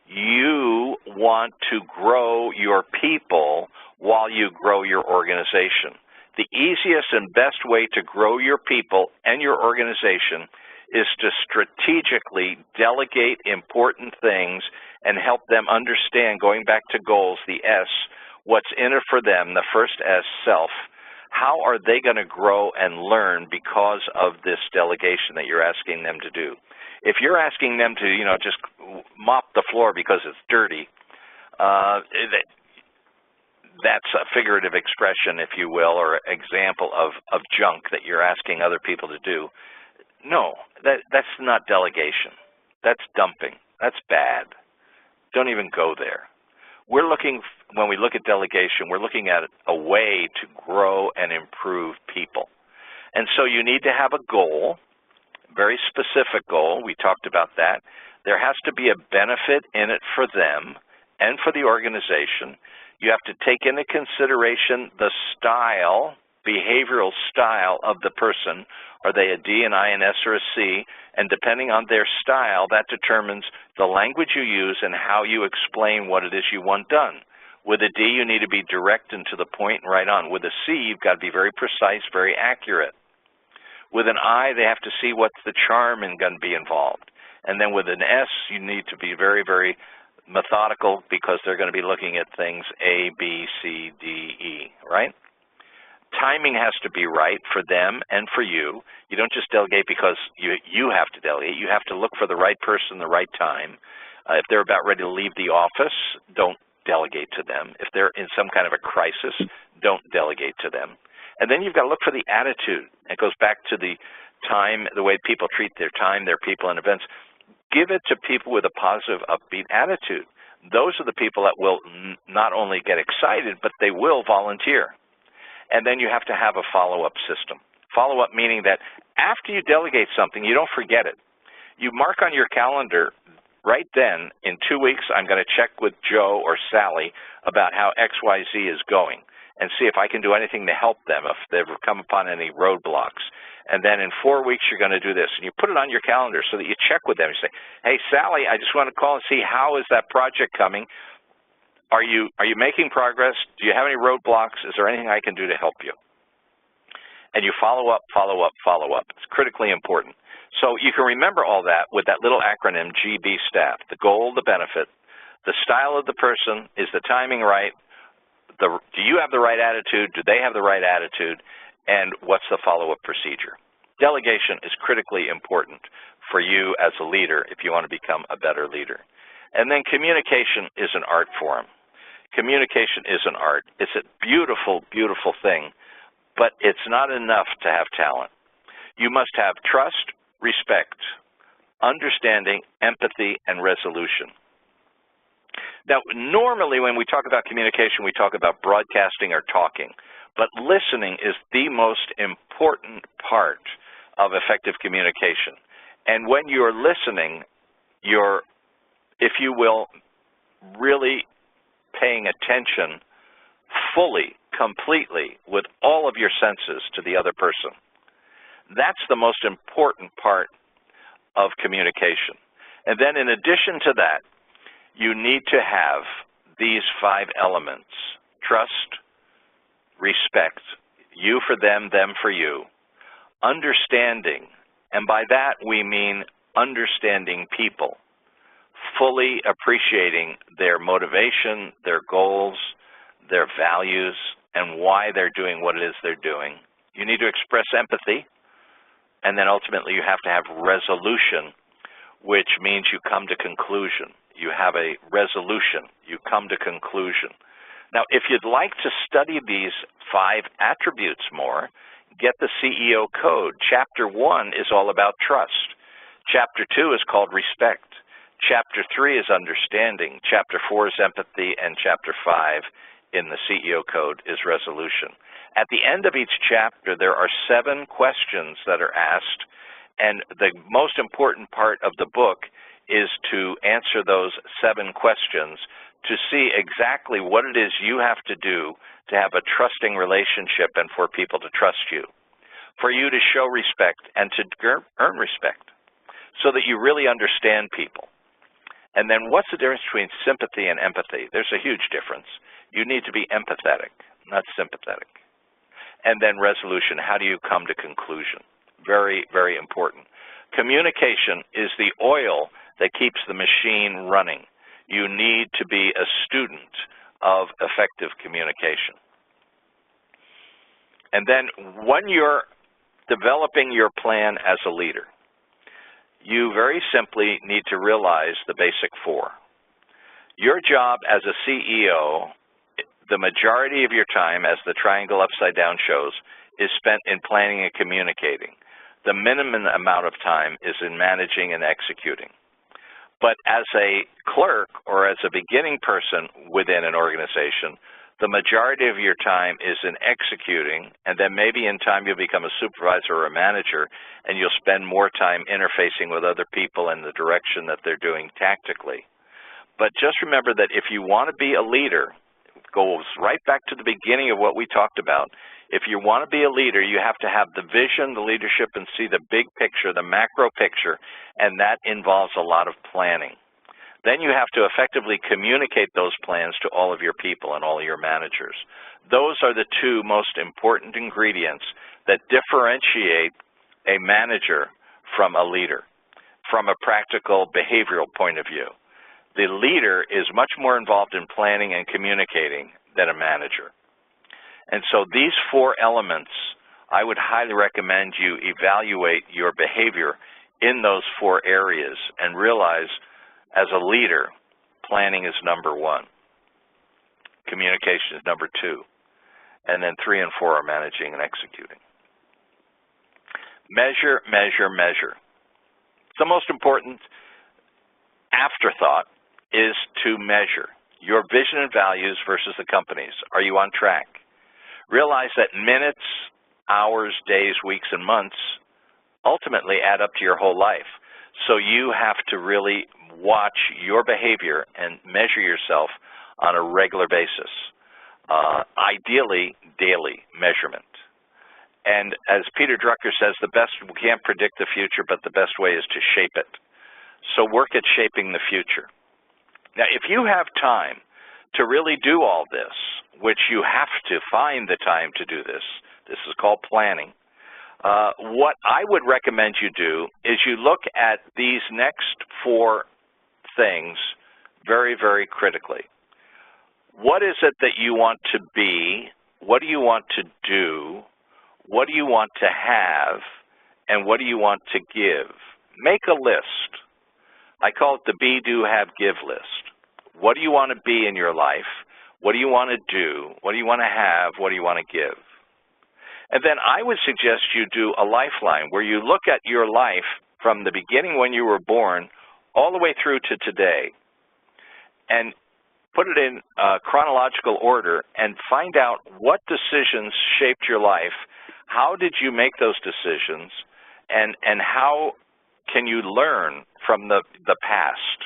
you want to grow your people while you grow your organization. The easiest and best way to grow your people and your organization is to strategically delegate important things and help them understand, going back to goals, the S, what's in it for them, the first S, self. How are they going to grow and learn because of this delegation that you're asking them to do? If you're asking them to, just mop the floor because it's dirty, that's a figurative expression, if you will, or example of junk that you're asking other people to do. No, that's not delegation. That's dumping. That's bad. Don't even go there. When we look at delegation, we're looking at a way to grow and improve people. And so you need to have a goal, very specific goal. We talked about that. There has to be a benefit in it for them and for the organization. You have to take into consideration the style, behavioral style of the person. Are they a D, an I, an S, or a C? And depending on their style, that determines the language you use and how you explain what it is you want done. With a D, you need to be direct and to the point and right on. With a C, you've got to be very precise, very accurate. With an I, they have to see what's the charm and going to be involved. And then with an S, you need to be very, very methodical because they're going to be looking at things A, B, C, D, E, right? Timing has to be right for them and for you. You don't just delegate because you have to delegate. You have to look for the right person, the right time. If they're about ready to leave the office, don't delegate to them. If they're in some kind of a crisis, don't delegate to them. And then you've got to look for the attitude. It goes back to the time, the way people treat their time, their people, and events. Give it to people with a positive, upbeat attitude. Those are the people that will not only get excited, but they will volunteer. And then you have to have a follow-up system. Follow-up meaning that after you delegate something, you don't forget it. You mark on your calendar right then, in 2 weeks, I'm going to check with Joe or Sally about how XYZ is going and see if I can do anything to help them if they've come upon any roadblocks. And then in 4 weeks, you're going to do this. And you put it on your calendar so that you check with them. You say, hey, Sally, I just want to call and see how is that project coming. Are you making progress? Do you have any roadblocks? Is there anything I can do to help you? And you follow up, follow up, follow up. It's critically important. So you can remember all that with that little acronym, GB STAFF, the goal, the benefit, the style of the person, is the timing right, do you have the right attitude, do they have the right attitude, and what's the follow-up procedure? Delegation is critically important for you as a leader if you want to become a better leader. And then communication is an art form. Communication is an art. It's a beautiful, beautiful thing, but it's not enough to have talent. You must have trust, respect, understanding, empathy, and resolution. Now, normally when we talk about communication, we talk about broadcasting or talking, but listening is the most important part of effective communication. And when you're listening, you're, if you will, really paying attention fully, completely, with all of your senses to the other person. That's the most important part of communication. And then in addition to that, you need to have these 5 elements: trust, respect, you for them, them for you, understanding, and by that we mean understanding people, fully appreciating their motivation, their goals, their values, and why they're doing what it is they're doing. You need to express empathy, and then ultimately you have to have resolution, which means you come to conclusion. You have a resolution. You come to conclusion. Now, if you'd like to study these 5 attributes more, get the CEO Code. Chapter 1 is all about trust. Chapter 2 is called respect. Chapter 3 is understanding. Chapter 4 is empathy, and Chapter 5 in the CEO code is resolution. At the end of each chapter, there are 7 questions that are asked, and the most important part of the book is to answer those 7 questions to see exactly what it is you have to do to have a trusting relationship and for people to trust you, for you to show respect and to earn respect so that you really understand people. And then what's the difference between sympathy and empathy? There's a huge difference. You need to be empathetic, not sympathetic. And then resolution, how do you come to conclusion? Very, very important. Communication is the oil that keeps the machine running. You need to be a student of effective communication. And then when you're developing your plan as a leader, you very simply need to realize the basic 4. Your job as a CEO, the majority of your time, as the triangle upside down shows, is spent in planning and communicating. The minimum amount of time is in managing and executing. But as a clerk or as a beginning person within an organization, the majority of your time is in executing, and then maybe in time you'll become a supervisor or a manager, and you'll spend more time interfacing with other people in the direction that they're doing tactically. But just remember that if you want to be a leader, it goes right back to the beginning of what we talked about. If you want to be a leader, you have to have the vision, the leadership, and see the big picture, the macro picture, and that involves a lot of planning. Then you have to effectively communicate those plans to all of your people and all of your managers. Those are the 2 most important ingredients that differentiate a manager from a leader, from a practical behavioral point of view. The leader is much more involved in planning and communicating than a manager. And so these 4 elements, I would highly recommend you evaluate your behavior in those 4 areas and realize, as a leader, planning is number 1. Communication is number 2. And then 3 and 4 are managing and executing. Measure, measure, measure. The most important afterthought is to measure your vision and values versus the company's. Are you on track? Realize that minutes, hours, days, weeks, and months ultimately add up to your whole life. So you have to really watch your behavior and measure yourself on a regular basis, ideally daily measurement. And as Peter Drucker says, we can't predict the future, but the best way is to shape it. So work at shaping the future. Now, if you have time to really do all this, which you have to find the time to do this is called planning, what I would recommend you do is you look at these next 4 things very, very critically. What is it that you want to be? What do you want to do? What do you want to have? And what do you want to give? Make a list. I call it the be, do, have, give list. What do you want to be in your life? What do you want to do? What do you want to have? What do you want to give? And then I would suggest you do a lifeline where you look at your life from the beginning when you were born all the way through to today and put it in chronological order and find out what decisions shaped your life, how did you make those decisions, and how can you learn from the past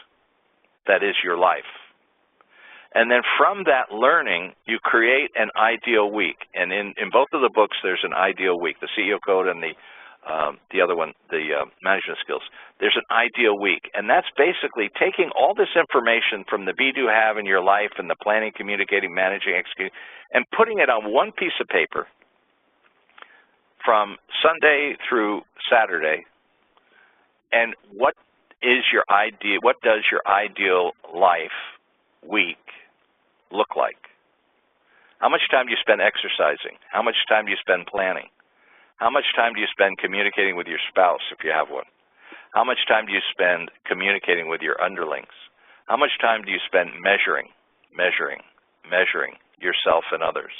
that is your life. And then from that learning, you create an ideal week. And in both of the books, there's an ideal week, the CEO code and the other one, the management skills. There's an ideal week. And that's basically taking all this information from the be, do, have in your life and the planning, communicating, managing, executing, and putting it on one piece of paper from Sunday through Saturday. And what is your idea? What does your ideal life week look like? How much time do you spend exercising? How much time do you spend planning? How much time do you spend communicating with your spouse if you have one? How much time do you spend communicating with your underlings? How much time do you spend measuring yourself and others?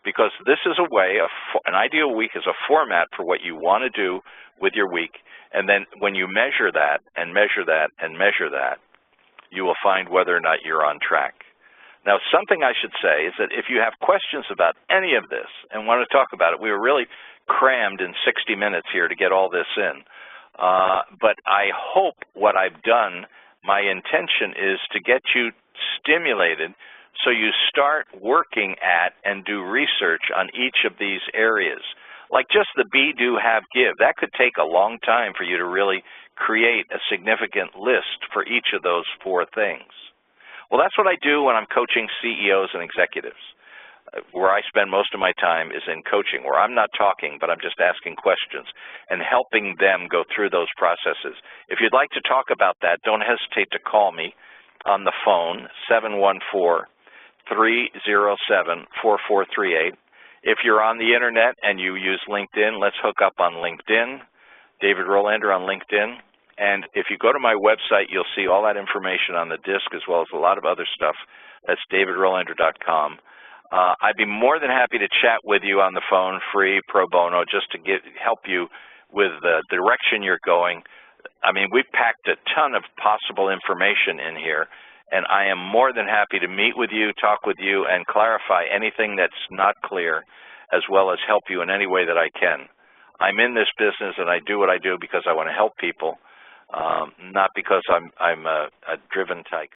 because this is a way, an ideal week is a format for what you want to do with your week, and then when you measure that and measure that and measure that, you will find whether or not you're on track. Now, something I should say is that if you have questions about any of this and want to talk about it, we were really crammed in 60 minutes here to get all this in. But I hope what I've done, my intention is to get you stimulated so you start working at and do research on each of these areas. Like just the be, do, have, give. That could take a long time for you to really create a significant list for each of those 4 things. Well, that's what I do when I'm coaching CEOs and executives. Where I spend most of my time is in coaching, where I'm not talking, but I'm just asking questions and helping them go through those processes. If you'd like to talk about that, don't hesitate to call me on the phone, 714-307-4438. If you're on the Internet and you use LinkedIn, let's hook up on LinkedIn, David Rolander on LinkedIn. And if you go to my website, you'll see all that information on the disc as well as a lot of other stuff. That's davidrolander.com. I'd be more than happy to chat with you on the phone, free, pro bono, just to help you with the direction you're going. I mean, we've packed a ton of possible information in here, and I am more than happy to meet with you, talk with you, and clarify anything that's not clear, as well as help you in any way that I can. I'm in this business, and I do what I do because I want to help people, not because I'm a driven tycoon.